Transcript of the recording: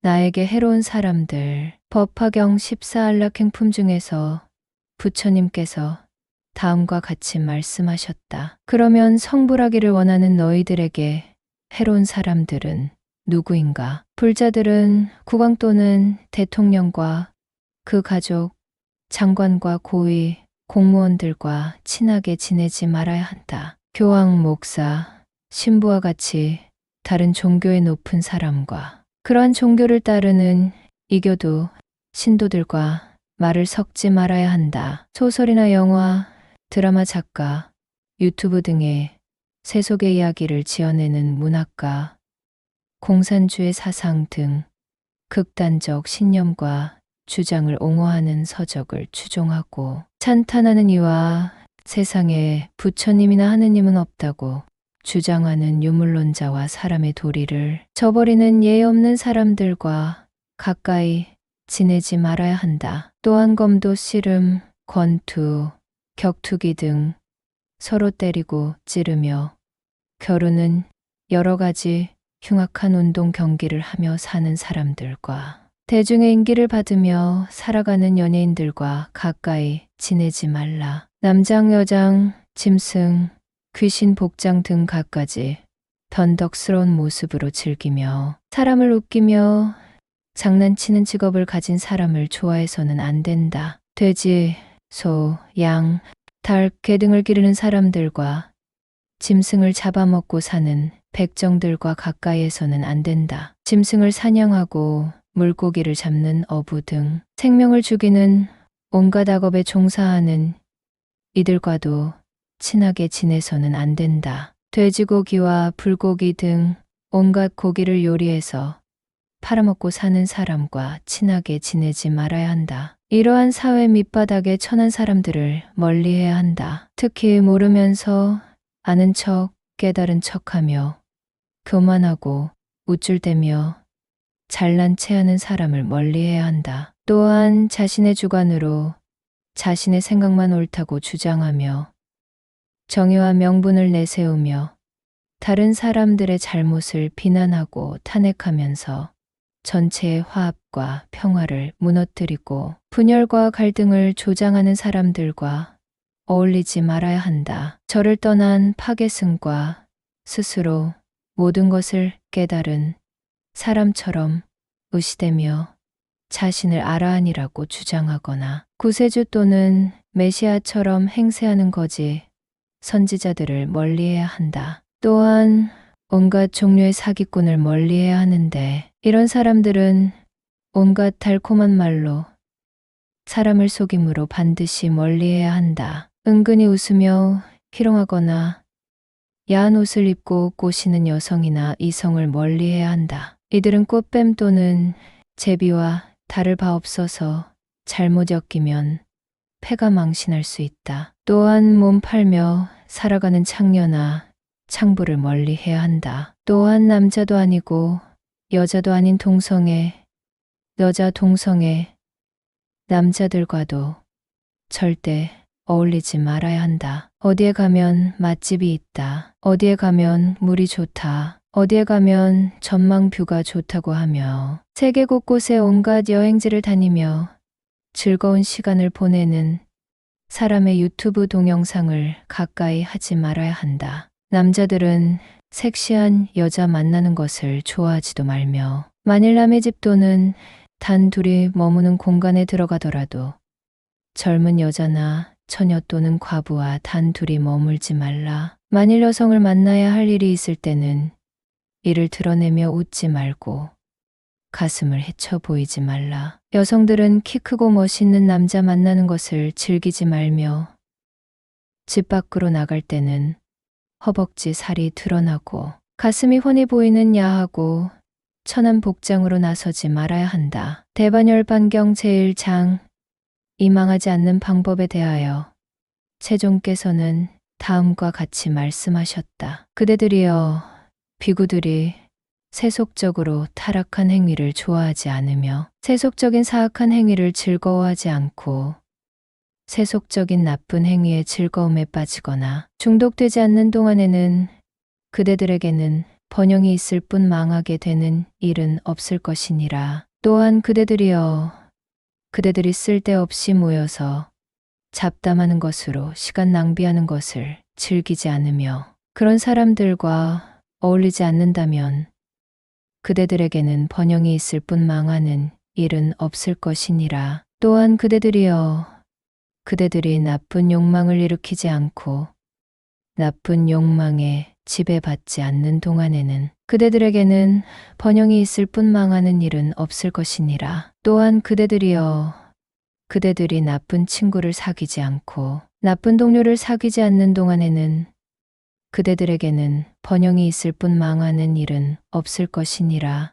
나에게 해로운 사람들. 법화경 14안락행품 중에서 부처님께서 다음과 같이 말씀하셨다. 그러면 성불하기를 원하는 너희들에게 해로운 사람들은 누구인가? 불자들은 국왕 또는 대통령과 그 가족, 장관과 고위, 공무원들과 친하게 지내지 말아야 한다. 교황, 목사, 신부와 같이 다른 종교의 높은 사람과 그러한 종교를 따르는 이교도, 신도들과 말을 섞지 말아야 한다. 소설이나 영화, 드라마 작가, 유튜브 등의 세속의 이야기를 지어내는 문학가, 공산주의 사상 등 극단적 신념과 주장을 옹호하는 서적을 추종하고 찬탄하는 이와 세상에 부처님이나 하느님은 없다고 주장하는 유물론자와 사람의 도리를 저버리는 예의 없는 사람들과 가까이 지내지 말아야 한다. 또한 검도, 씨름, 권투, 격투기 등 서로 때리고 찌르며 겨루는 여러 가지 흉악한 운동 경기를 하며 사는 사람들과 대중의 인기를 받으며 살아가는 연예인들과 가까이 지내지 말라. 남장, 여장, 짐승, 귀신 복장 등 갖가지 변덕스러운 모습으로 즐기며 사람을 웃기며 장난치는 직업을 가진 사람을 좋아해서는 안 된다. 돼지, 소, 양, 닭, 개 등을 기르는 사람들과 짐승을 잡아먹고 사는 백정들과 가까이에서는 안 된다. 짐승을 사냥하고 물고기를 잡는 어부 등 생명을 죽이는 온갖 악업에 종사하는 이들과도 친하게 지내서는 안 된다. 돼지고기와 불고기 등 온갖 고기를 요리해서 팔아먹고 사는 사람과 친하게 지내지 말아야 한다. 이러한 사회 밑바닥에 처한 사람들을 멀리해야 한다. 특히 모르면서 아는 척, 깨달은 척하며 교만하고 우쭐대며 잘난 체하는 사람을 멀리해야 한다. 또한 자신의 주관으로 자신의 생각만 옳다고 주장하며 정의와 명분을 내세우며 다른 사람들의 잘못을 비난하고 탄핵하면서 전체의 화합과 평화를 무너뜨리고 분열과 갈등을 조장하는 사람들과 어울리지 말아야 한다. 저를 떠난 파괴승과 스스로 모든 것을 깨달은 사람처럼 의시되며 자신을 아라한이라고 주장하거나 구세주 또는 메시아처럼 행세하는 거지 선지자들을 멀리해야 한다. 또한 온갖 종류의 사기꾼을 멀리해야 하는데 이런 사람들은 온갖 달콤한 말로 사람을 속임으로 반드시 멀리해야 한다. 은근히 웃으며 희롱하거나 야한 옷을 입고 꼬시는 여성이나 이성을 멀리해야 한다. 이들은 꽃뱀 또는 제비와 다를 바 없어서 잘못 엮이면 패가 망신할 수 있다. 또한 몸 팔며 살아가는 창녀나 창부를 멀리해야 한다. 또한 남자도 아니고 여자도 아닌 동성애, 여자 동성애, 남자들과도 절대 어울리지 말아야 한다. 어디에 가면 맛집이 있다. 어디에 가면 물이 좋다. 어디에 가면 전망 뷰가 좋다고 하며 세계 곳곳에 온갖 여행지를 다니며 즐거운 시간을 보내는 사람의 유튜브 동영상을 가까이 하지 말아야 한다. 남자들은 섹시한 여자 만나는 것을 좋아하지도 말며 만일 남의 집 또는 단 둘이 머무는 공간에 들어가더라도 젊은 여자나 처녀 또는 과부와 단 둘이 머물지 말라. 만일 여성을 만나야 할 일이 있을 때는 이를 드러내며 웃지 말고 가슴을 헤쳐 보이지 말라. 여성들은 키 크고 멋있는 남자 만나는 것을 즐기지 말며 집 밖으로 나갈 때는 허벅지 살이 드러나고 가슴이 훤히 보이는 야하고 천한 복장으로 나서지 말아야 한다. 대반열반경 제1장 이망하지 않는 방법에 대하여 세종께서는 다음과 같이 말씀하셨다. 그대들이여, 비구들이 세속적으로 타락한 행위를 좋아하지 않으며 세속적인 사악한 행위를 즐거워하지 않고 세속적인 나쁜 행위의 즐거움에 빠지거나 중독되지 않는 동안에는 그대들에게는 번영이 있을 뿐 망하게 되는 일은 없을 것이니라. 또한 그대들이 쓸데없이 모여서 잡담하는 것으로 시간 낭비하는 것을 즐기지 않으며 그런 사람들과 어울리지 않는다면 그대들에게는 번영이 있을 뿐 망하는 일은 없을 것이니라. 또한 그대들이 나쁜 욕망을 일으키지 않고 나쁜 욕망에 지배받지 않는 동안에는 그대들에게는 번영이 있을 뿐 망하는 일은 없을 것이니라. 또한 그대들이 나쁜 친구를 사귀지 않고 나쁜 동료를 사귀지 않는 동안에는 그대들에게는 번영이 있을 뿐 망하는 일은 없을 것이니라.